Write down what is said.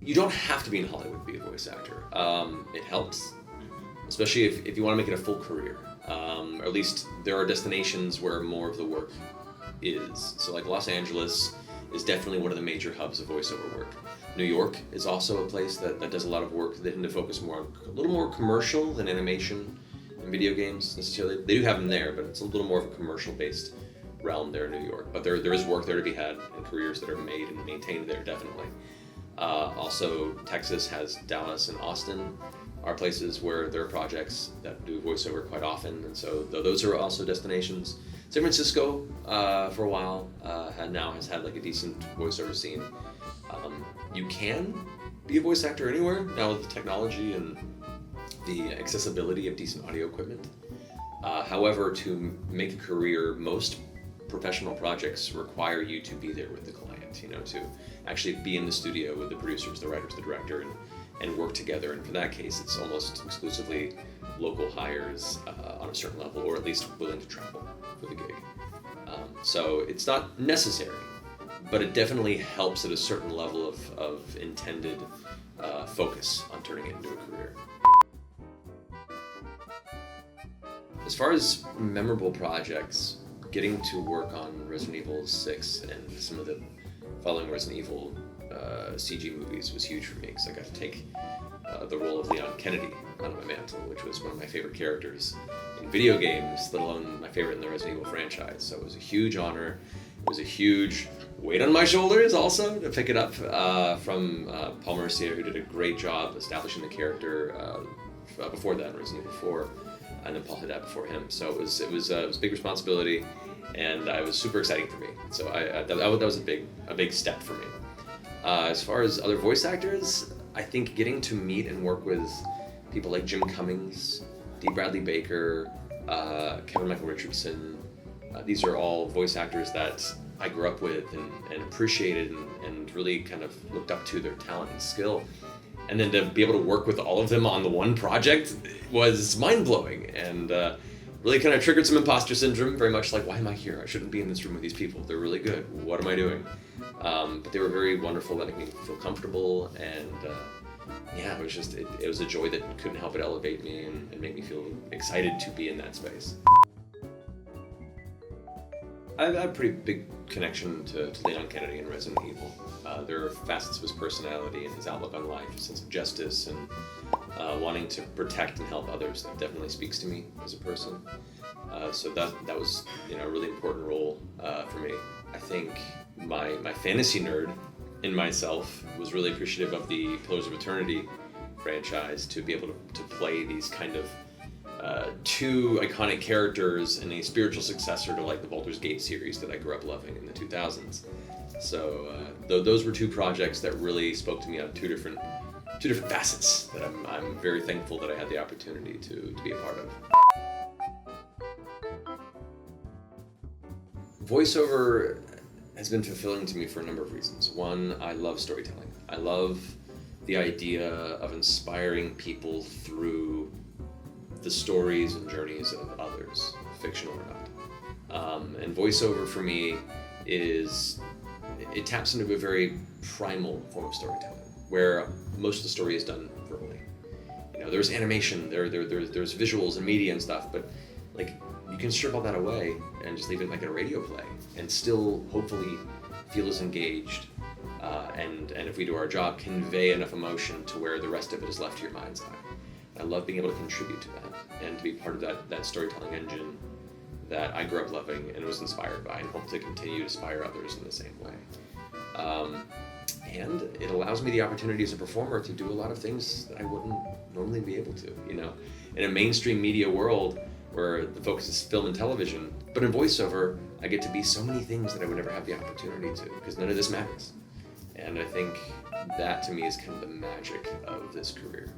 You don't have to be in Hollywood to be a voice actor. It helps, especially if you want to make it a full career. Or at least there are destinations where more of the work is. So like Los Angeles is definitely one of the major hubs of voiceover work. New York is also a place that does a lot of work. They tend to focus more on a little more commercial than animation and video games necessarily. They do have them there, but it's a little more of a commercial-based realm there in New York. But there is work there to be had and careers that are made and maintained there, definitely. Also, Texas has Dallas and Austin are places where there are projects that do voiceover quite often, and so those are also destinations. San Francisco, for a while, has had like a decent voiceover scene. You can be a voice actor anywhere now with the technology and the accessibility of decent audio equipment. However, to make a career, most professional projects require you to be there with the client, to actually be in the studio with the producers, the writers, the director, and work together. And for that case, it's almost exclusively local hires on a certain level, or at least willing to travel for the gig. So it's not necessary, but it definitely helps at a certain level of intended focus on turning it into a career. As far as memorable projects, getting to work on Resident Evil 6 and some of the following Resident Evil CG movies was huge for me, because I got to take the role of Leon Kennedy on my mantle, which was one of my favorite characters in video games, let alone my favorite in the Resident Evil franchise. So it was a huge honor. It was a huge weight on my shoulders also to pick it up from Paul Mercer, who did a great job establishing the character before that in Resident Evil 4, and then Paul had that before him. So it was a big responsibility, and it was super exciting for me. So that was a big step for me. As far as other voice actors, I think getting to meet and work with people like Jim Cummings, D. Bradley Baker, Kevin Michael Richardson, these are all voice actors that I grew up with and appreciated and really kind of looked up to their talent and skill. And then to be able to work with all of them on the one project was mind-blowing, and really kind of triggered some imposter syndrome, very much like, why am I here? I shouldn't be in this room with these people. They're really good. What am I doing? But they were very wonderful, letting me feel comfortable, and it was a joy that couldn't help but elevate me and make me feel excited to be in that space. I have a pretty big connection to Leon Kennedy and Resident Evil. There are facets of his personality and his outlook on life, his sense of justice, and wanting to protect and help others. That definitely speaks to me as a person. So that was a really important role for me. I think my fantasy nerd in myself was really appreciative of the Pillars of Eternity franchise, to be able to play these kind of two iconic characters and a spiritual successor to like the Baldur's Gate series that I grew up loving in the 2000s. So those were two projects that really spoke to me on two different facets that I'm very thankful that I had the opportunity to be a part of. Voiceover has been fulfilling to me for a number of reasons. One, I love storytelling. I love the idea of inspiring people through the stories and journeys of others, fictional or not. And voiceover for me it taps into a very primal form of storytelling, where most of the story is done verbally. There's animation, there's visuals and media and stuff, but like you can strip all that away and just leave it like a radio play, and still hopefully feel as engaged, and if we do our job, convey enough emotion to where the rest of it is left to your mind's eye. I love being able to contribute to that and to be part of that storytelling engine that I grew up loving and was inspired by, and hope to continue to inspire others in the same way. And it allows me the opportunity as a performer to do a lot of things that I wouldn't normally be able to. In a mainstream media world where the focus is film and television, but in voiceover, I get to be so many things that I would never have the opportunity to, because none of this matters. And I think that to me is kind of the magic of this career.